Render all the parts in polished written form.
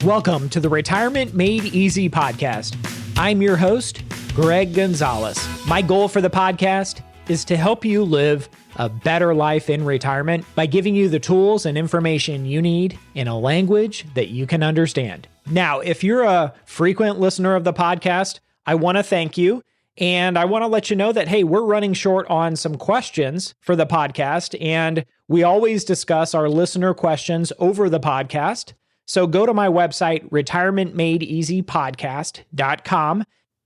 Welcome to the Retirement Made Easy podcast. I'm your host, Greg Gonzalez. My goal for the podcast is to help you live a better life in retirement by giving you the tools and information you need in a language that you can understand. Now, if you're a frequent listener of the podcast, I want to thank you. And I want to let you know that, hey, we're running short on some questions for the podcast, and we always discuss our listener questions over the podcast. So go to my website, retirementmadeeasypodcast.com.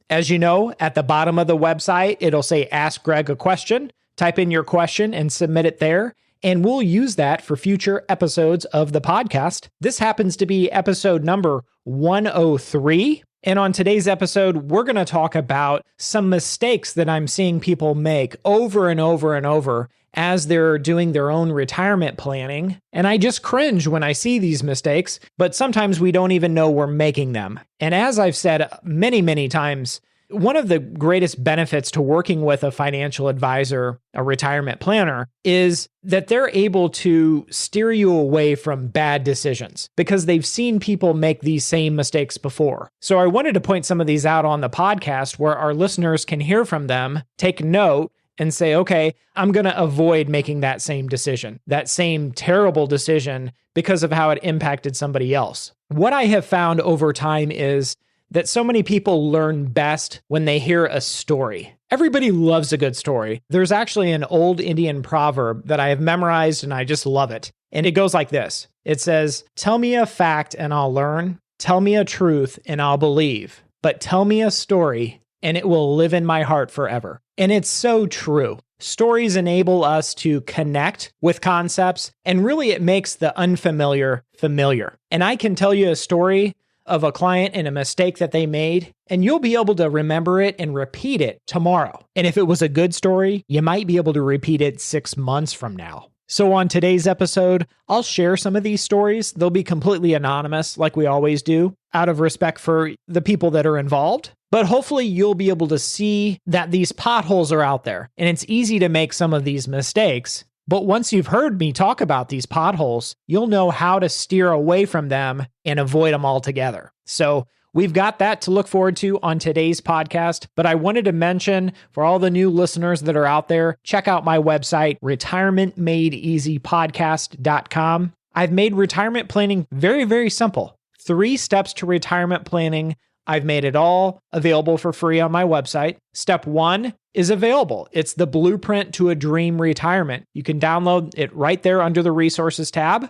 As you know, at the bottom of the website, it'll say Ask Greg a Question. Type in your question and submit it there, and we'll use that for future episodes of the podcast. This happens to be episode number 103. And on today's episode, we're going to talk about some mistakes that I'm seeing people make over and over and over as they're doing their own retirement planning. And I just cringe when I see these mistakes, but sometimes we don't even know we're making them. And as I've said many, many times, one of the greatest benefits to working with a financial advisor, a retirement planner, is that they're able to steer you away from bad decisions because they've seen people make these same mistakes before. So I wanted to point some of these out on the podcast where our listeners can hear from them, take note, and say, okay, I'm going to avoid making that same decision, that same terrible decision because of how it impacted somebody else. What I have found over time is that so many people learn best when they hear a story. Everybody loves a good story. There's actually an old Indian proverb that I have memorized and I just love it. And it goes like this. It says, "Tell me a fact and I'll learn. Tell me a truth and I'll believe. But tell me a story and it will live in my heart forever." And it's so true. Stories enable us to connect with concepts, and really it makes the unfamiliar familiar. And I can tell you a story of a client and a mistake that they made, and you'll be able to remember it and repeat it tomorrow. And if it was a good story, you might be able to repeat it 6 months from now. So on today's episode, I'll share some of these stories. They'll be completely anonymous, like we always do, out of respect for the people that are involved. But hopefully you'll be able to see that these potholes are out there, and it's easy to make some of these mistakes. But once you've heard me talk about these potholes, you'll know how to steer away from them and avoid them altogether. So we've got that to look forward to on today's podcast. But I wanted to mention for all the new listeners that are out there, check out my website, retirementmadeeasypodcast.com. I've made retirement planning very, very simple. 3 steps to retirement planning. I've made it all available for free on my website. Step 1 is available. It's the Blueprint to a Dream Retirement. You can download it right there under the Resources tab.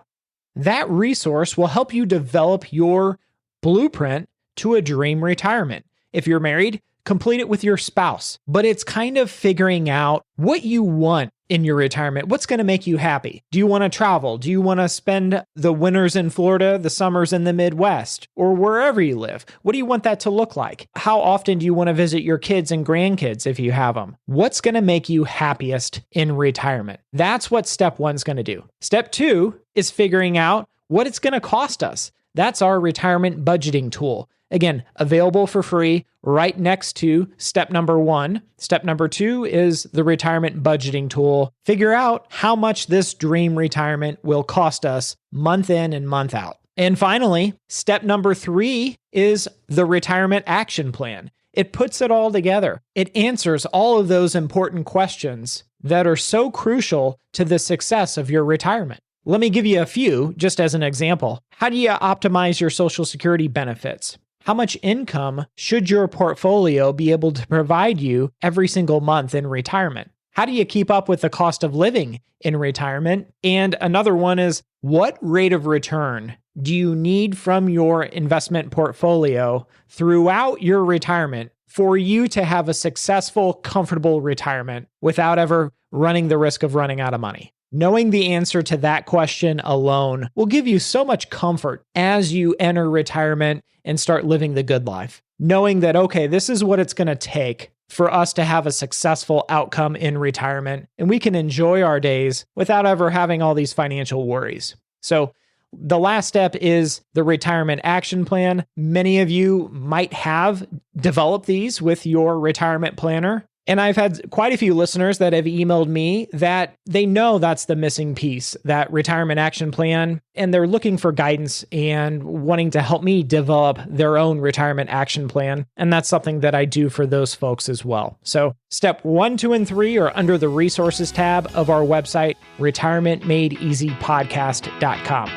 That resource will help you develop your blueprint to a dream retirement. If you're married, complete it with your spouse. But it's kind of figuring out what you want in your retirement. What's going to make you happy? Do you want to travel? Do you want to spend the winters in Florida, the summers in the Midwest, or wherever you live? What do you want that to look like? How often do you want to visit your kids and grandkids if you have them? What's going to make you happiest in retirement? That's what step 1 is going to do. Step 2 is figuring out what it's going to cost us. That's our retirement budgeting tool. Again, available for free right next to step number 1. Step number 2 is the retirement budgeting tool. Figure out how much this dream retirement will cost us month in and month out. And finally, step number 3 is the retirement action plan. It puts it all together. It answers all of those important questions that are so crucial to the success of your retirement. Let me give you a few just as an example. How do you optimize your Social Security benefits? How much income should your portfolio be able to provide you every single month in retirement? How do you keep up with the cost of living in retirement? And another one is, what rate of return do you need from your investment portfolio throughout your retirement for you to have a successful, comfortable retirement without ever running the risk of running out of money? Knowing the answer to that question alone will give you so much comfort as you enter retirement and start living the good life. Knowing that, okay, this is what it's going to take for us to have a successful outcome in retirement, and we can enjoy our days without ever having all these financial worries. So the last step is the retirement action plan. Many of you might have developed these with your retirement planner. And I've had quite a few listeners that have emailed me that they know that's the missing piece, that retirement action plan, and they're looking for guidance and wanting to help me develop their own retirement action plan. And that's something that I do for those folks as well. So step 1, 2, and 3 are under the resources tab of our website, retirementmadeeasypodcast.com.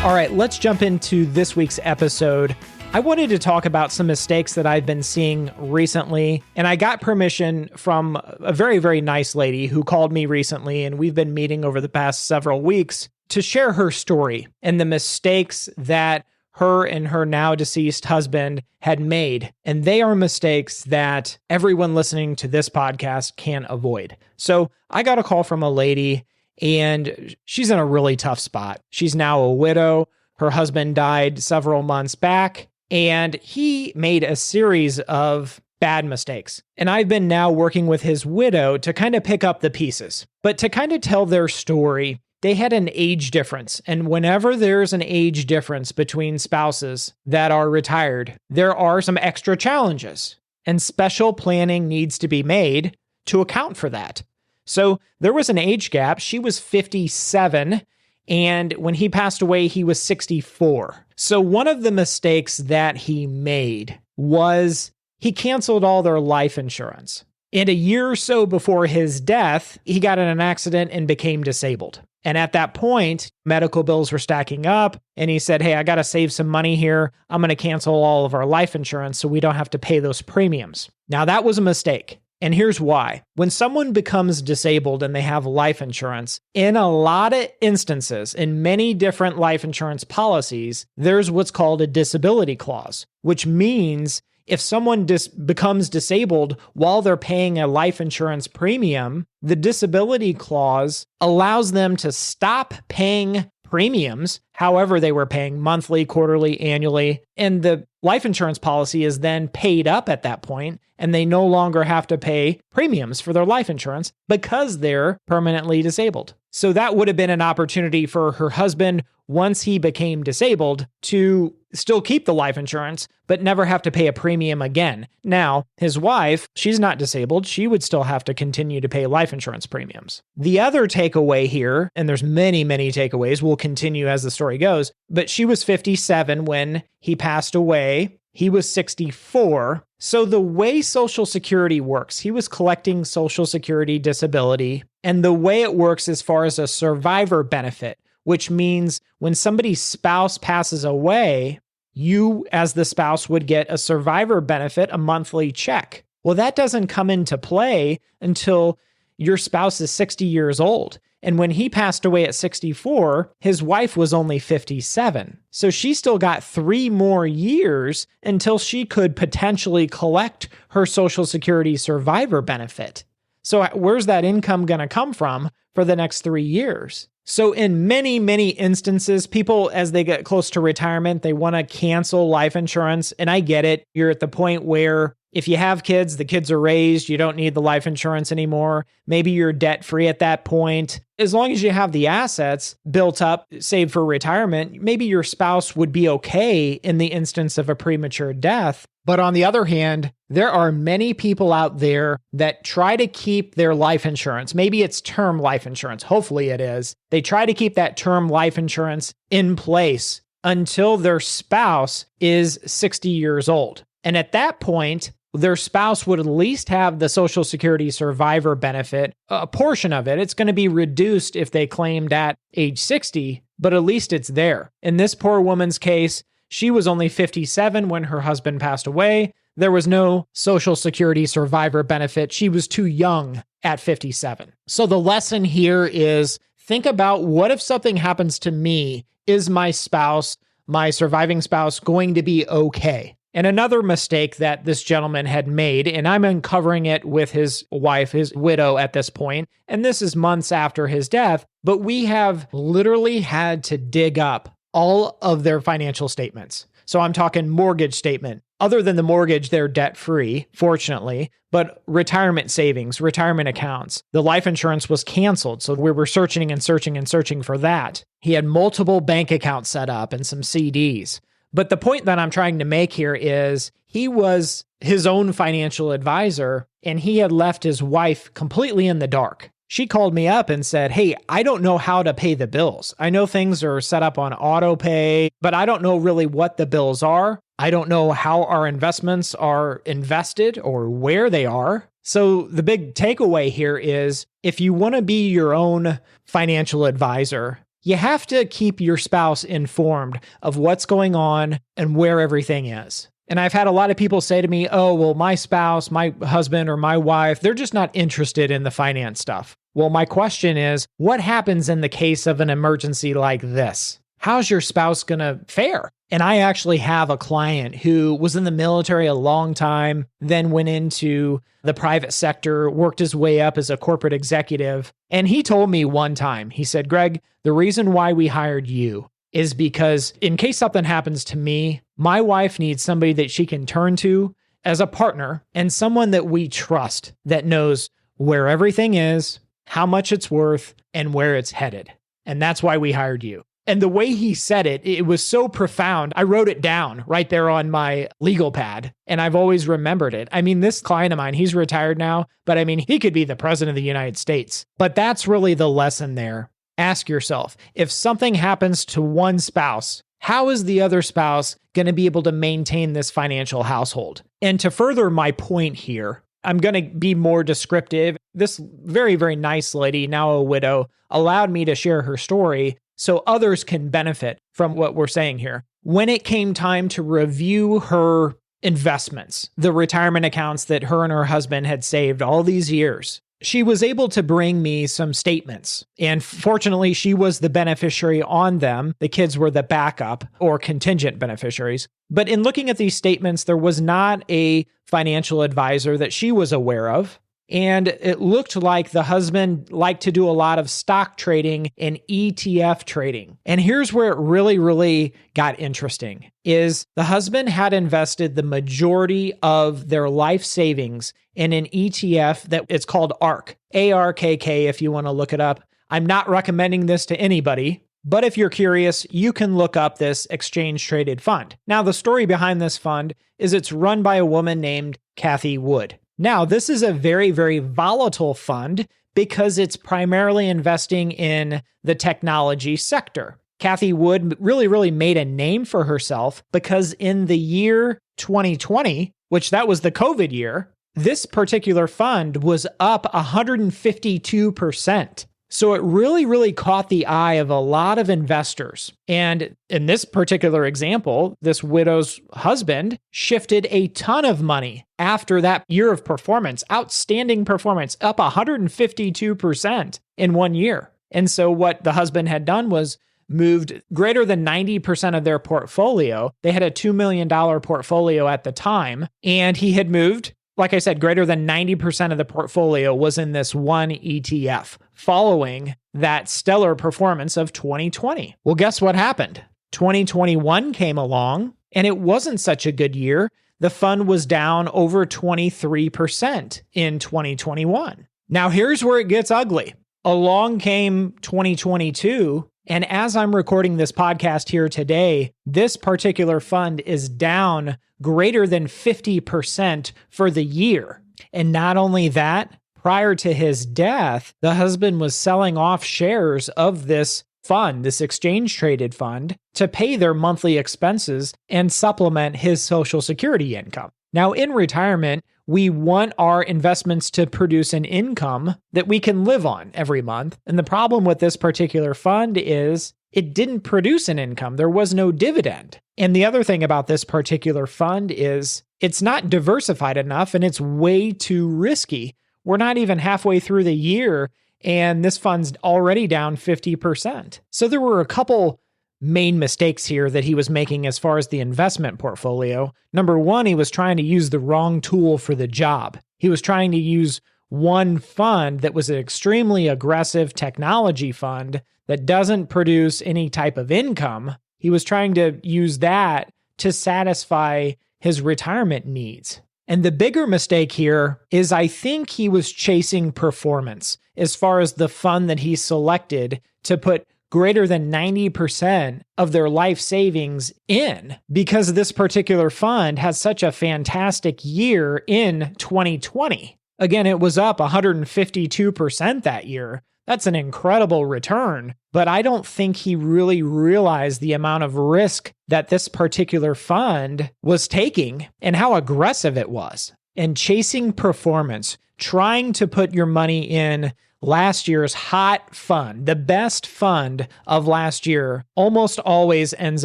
All right, let's jump into this week's episode. I wanted to talk about some mistakes that I've been seeing recently, and I got permission from a very, very nice lady who called me recently, and we've been meeting over the past several weeks to share her story and the mistakes that her and her now deceased husband had made. And they are mistakes that everyone listening to this podcast can avoid. So I got a call from a lady, and she's in a really tough spot. She's now a widow. Her husband died several months back, and he made a series of bad mistakes. And I've been now working with his widow to kind of pick up the pieces. But to kind of tell their story, they had an age difference. And whenever there's an age difference between spouses that are retired, there are some extra challenges. And special planning needs to be made to account for that. So there was an age gap. She was 57. And when he passed away, he was 64. So one of the mistakes that he made was he canceled all their life insurance. And a year or so before his death, he got in an accident and became disabled. And at that point, medical bills were stacking up. And he said, hey, I got to save some money here. I'm going to cancel all of our life insurance so we don't have to pay those premiums. Now, that was a mistake. And here's why. When someone becomes disabled and they have life insurance, in a lot of instances, in many different life insurance policies, there's what's called a disability clause, which means if someone becomes disabled while they're paying a life insurance premium, the disability clause allows them to stop paying premiums, however they were paying monthly, quarterly, annually, and the life insurance policy is then paid up at that point, and they no longer have to pay premiums for their life insurance because they're permanently disabled. So that would have been an opportunity for her husband, once he became disabled, to still keep the life insurance, but never have to pay a premium again. Now, his wife, she's not disabled. She would still have to continue to pay life insurance premiums. The other takeaway here, and there's many, many takeaways, we'll continue as the story goes, but she was 57 when he passed away. He was 64. So the way Social Security works, he was collecting Social Security disability, and the way it works as far as a survivor benefit, which means when somebody's spouse passes away, you as the spouse would get a survivor benefit, a monthly check. Well, that doesn't come into play until your spouse is 60 years old. And when he passed away at 64, his wife was only 57. So she still got 3 more years until she could potentially collect her Social Security survivor benefit. So where's that income going to come from for the next 3 years? So in many, many instances, people, as they get close to retirement, they want to cancel life insurance. And I get it. You're at the point where if you have kids, the kids are raised, you don't need the life insurance anymore. Maybe you're debt-free at that point. As long as you have the assets built up, saved for retirement, maybe your spouse would be okay in the instance of a premature death. But on the other hand, there are many people out there that try to keep their life insurance. Maybe it's term life insurance. Hopefully it is. They try to keep that term life insurance in place until their spouse is 60 years old. And at that point, their spouse would at least have the Social Security survivor benefit, a portion of it. It's going to be reduced if they claimed at age 60, but at least it's there. In this poor woman's case, she was only 57 when her husband passed away. There was no Social Security survivor benefit. She was too young at 57. So the lesson here is think about, what if something happens to me? Is my spouse, my surviving spouse, going to be okay? And another mistake that this gentleman had made, and I'm uncovering it with his wife, his widow at this point, and this is months after his death, but we have literally had to dig up all of their financial statements. So I'm talking mortgage statement. Other than the mortgage, they're debt-free, fortunately, but retirement savings, retirement accounts. The life insurance was canceled, so we were searching and searching and searching for that. He had multiple bank accounts set up and some CDs. But the point that I'm trying to make here is he was his own financial advisor and he had left his wife completely in the dark. She called me up and said, "Hey, I don't know how to pay the bills. I know things are set up on auto pay, but I don't know really what the bills are. I don't know how our investments are invested or where they are." So the big takeaway here is if you want to be your own financial advisor, you have to keep your spouse informed of what's going on and where everything is. And I've had a lot of people say to me, "Oh, well, my spouse, my husband or my wife, they're just not interested in the finance stuff." Well, my question is, what happens in the case of an emergency like this? How's your spouse going to fare? And I actually have a client who was in the military a long time, then went into the private sector, worked his way up as a corporate executive. And he told me one time, he said, "Greg, the reason why we hired you is because in case something happens to me, my wife needs somebody that she can turn to as a partner and someone that we trust that knows where everything is, how much it's worth, and where it's headed. And that's why we hired you." And the way he said it, it was so profound. I wrote it down right there on my legal pad, and I've always remembered it. I mean, this client of mine, he's retired now, but I mean, he could be the president of the United States. But that's really the lesson there. Ask yourself, if something happens to one spouse, how is the other spouse going to be able to maintain this financial household? And to further my point here, I'm going to be more descriptive. This very, very nice lady, now a widow, allowed me to share her story so others can benefit from what we're saying here. When it came time to review her investments, the retirement accounts that her and her husband had saved all these years, she was able to bring me some statements. And fortunately, she was the beneficiary on them. The kids were the backup or contingent beneficiaries. But in looking at these statements, there was not a financial advisor that she was aware of. And it looked like the husband liked to do a lot of stock trading and ETF trading. And here's where it really, really got interesting, is the husband had invested the majority of their life savings in an ETF that it's called ARK, ARKK if you want to look it up. I'm not recommending this to anybody, but if you're curious, you can look up this exchange traded fund. Now, the story behind this fund is it's run by a woman named Kathy Wood. Now, this is a very, very volatile fund because it's primarily investing in the technology sector. Kathy Wood really made a name for herself because in the year 2020, which that was the COVID year, this particular fund was up 152%. So it really caught the eye of a lot of investors. And in this particular example, this widow's husband shifted a ton of money after that year of performance, outstanding performance, up 152% in 1 year. And so what the husband had done was moved greater than 90% of their portfolio. They had a $2 million portfolio at the time, and he had moved, like I said, greater than 90% of the portfolio was in this one ETF following that stellar performance of 2020. Well, guess what happened? 2021 came along and it wasn't such a good year. The fund was down over 23% in 2021. Now, here's where it gets ugly. Along came 2022. And as I'm recording this podcast here today, this particular fund is down greater than 50% for the year. And not only that, prior to his death, the husband was selling off shares of this fund, this exchange traded fund, to pay their monthly expenses and supplement his Social Security income. Now, in retirement, we want our investments to produce an income that we can live on every month. And the problem with this particular fund is it didn't produce an income. There was no dividend. And the other thing about this particular fund is it's not diversified enough and it's way too risky. We're not even halfway through the year and this fund's already down 50%. So there were a couple main mistakes here that he was making as far as the investment portfolio. Number one, he was trying to use the wrong tool for the job. He was trying to use one fund that was an extremely aggressive technology fund that doesn't produce any type of income. He was trying to use that to satisfy his retirement needs. And the bigger mistake here is I think he was chasing performance as far as the fund that he selected to put greater than 90% of their life savings in because this particular fund has such a fantastic year in 2020. Again, it was up 152% that year. That's an incredible return, but I don't think he really realized the amount of risk that this particular fund was taking and how aggressive it was. And chasing performance, trying to put your money in last year's hot fund, the best fund of last year, almost always ends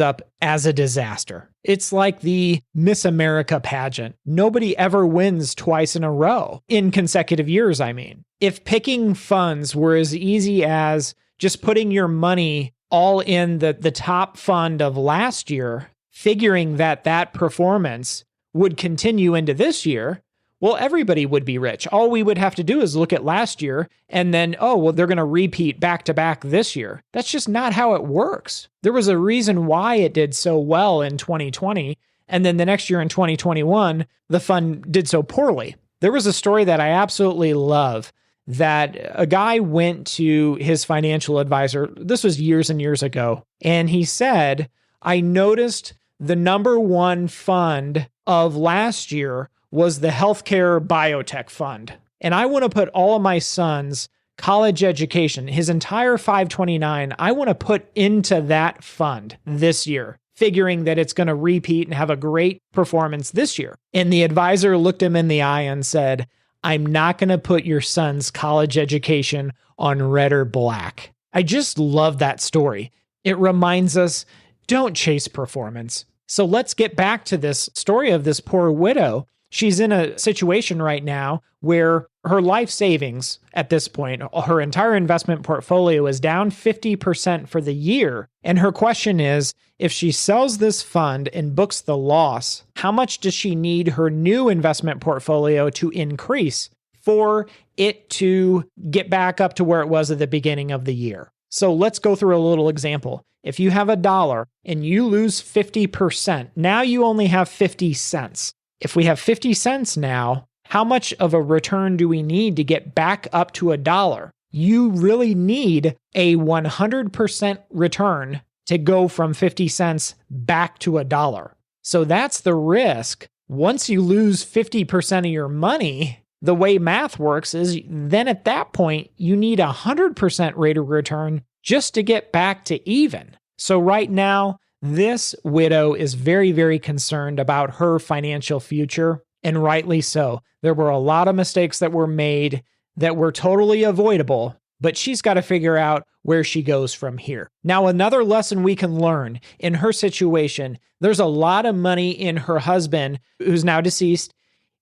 up as a disaster. It's like the Miss America pageant. Nobody ever wins twice in a row, in consecutive years, I mean. If picking funds were as easy as just putting your money all in the top fund of last year, figuring that performance would continue into this year, well, everybody would be rich. All we would have to do is look at last year and then, they're going to repeat back to back this year. That's just not how it works. There was a reason why it did so well in 2020. And then the next year in 2021, the fund did so poorly. There was a story that I absolutely love that a guy went to his financial advisor. This was years and years ago. And he said, I noticed the number one fund of last year was the healthcare biotech fund. And I want to put all of my son's college education, his entire 529, I want to put into that fund this year, figuring that it's going to repeat and have a great performance this year. And the advisor looked him in the eye and said, I'm not going to put your son's college education on red or black. I just love that story. It reminds us, don't chase performance. So let's get back to this story of this poor widow. She's in a situation right now where her life savings at this point, her entire investment portfolio is down 50% for the year. And her question is, if she sells this fund and books the loss, how much does she need her new investment portfolio to increase for it to get back up to where it was at the beginning of the year? So let's go through a little example. If you have $1 and you lose 50%, now you only have 50 cents. If we have 50 cents now, how much of a return do we need to get back up to $1? You really need a 100% return to go from 50 cents back to $1. So that's the risk. Once you lose 50% of your money, the way math works is then at that point, you need a 100% rate of return just to get back to even. So right now, this widow is very, very concerned about her financial future, and rightly so. There were a lot of mistakes that were made that were totally avoidable, but she's got to figure out where she goes from here. Now, another lesson we can learn in her situation, there's a lot of money in her husband, who's now deceased.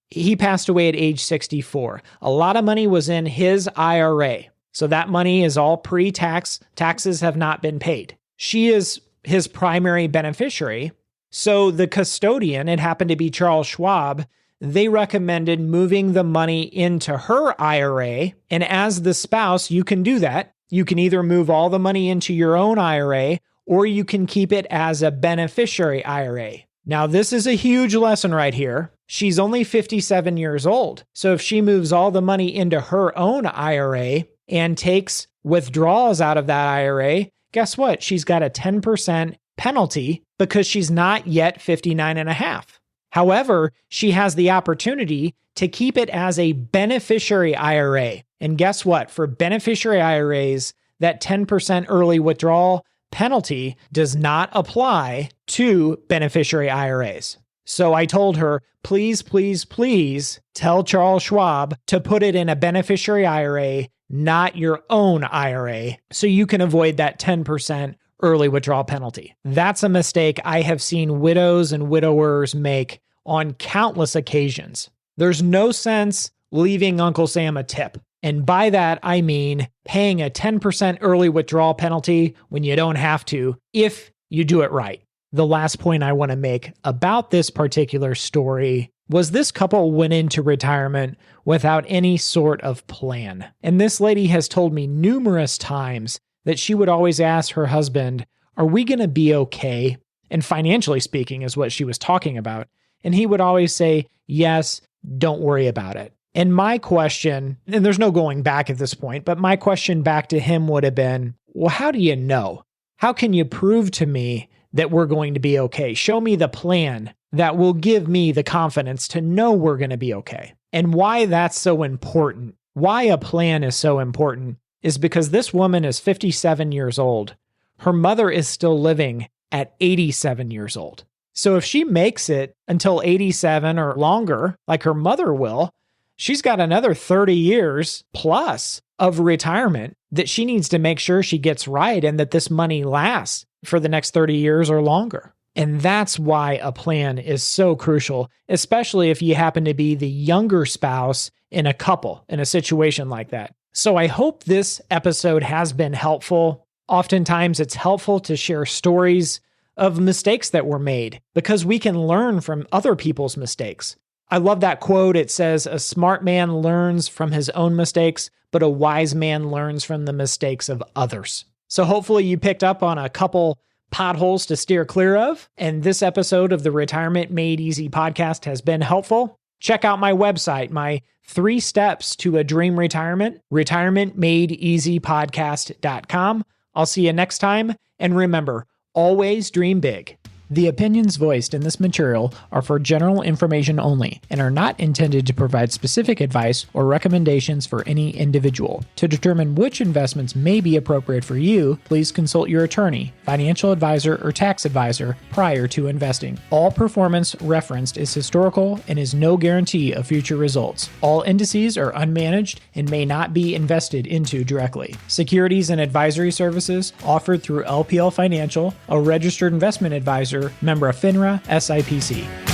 He passed away at age 64. A lot of money was in his IRA. So that money is all pre-tax. Taxes have not been paid. She is his primary beneficiary. So the custodian, it happened to be Charles Schwab, they recommended moving the money into her IRA. And as the spouse, you can do that. You can either move all the money into your own IRA, or you can keep it as a beneficiary IRA. Now, this is a huge lesson right here. She's only 57 years old. So if she moves all the money into her own IRA and takes withdrawals out of that IRA, guess what? She's got a 10% penalty because she's not yet 59 and a half. However, she has the opportunity to keep it as a beneficiary IRA. And guess what? For beneficiary IRAs, that 10% early withdrawal penalty does not apply to beneficiary IRAs. So I told her, please, please, please tell Charles Schwab to put it in a beneficiary IRA, not your own IRA, so you can avoid that 10% early withdrawal penalty. That's a mistake I have seen widows and widowers make on countless occasions. There's no sense leaving Uncle Sam a tip. And by that, I mean paying a 10% early withdrawal penalty when you don't have to, if you do it right. The last point I want to make about this particular story was this couple went into retirement without any sort of plan. And this lady has told me numerous times that she would always ask her husband, are we going to be okay? And financially speaking is what she was talking about. And he would always say, yes, don't worry about it. And my question, and there's no going back at this point, but my question back to him would have been, well, how do you know? How can you prove to me that we're going to be okay? Show me the plan that will give me the confidence to know we're going to be okay. And why that's so important, why a plan is so important, is because this woman is 57 years old. Her mother is still living at 87 years old. So if she makes it until 87 or longer, like her mother will, she's got another 30 years plus of retirement that she needs to make sure she gets right and that this money lasts for the next 30 years or longer. And that's why a plan is so crucial, especially if you happen to be the younger spouse in a couple in a situation like that. So I hope this episode has been helpful. Oftentimes it's helpful to share stories of mistakes that were made because we can learn from other people's mistakes. I love that quote. It says, "A smart man learns from his own mistakes, but a wise man learns from the mistakes of others." So hopefully you picked up on a couple potholes to steer clear of, and this episode of the Retirement Made Easy podcast has been helpful. Check out my website, my 3 steps to a dream retirement, retirementmadeeasypodcast.com. I'll see you next time, and remember, always dream big. The opinions voiced in this material are for general information only and are not intended to provide specific advice or recommendations for any individual. To determine which investments may be appropriate for you, please consult your attorney, financial advisor, or tax advisor prior to investing. All performance referenced is historical and is no guarantee of future results. All indices are unmanaged and may not be invested into directly. Securities and advisory services offered through LPL Financial, a registered investment advisor, member of FINRA, SIPC.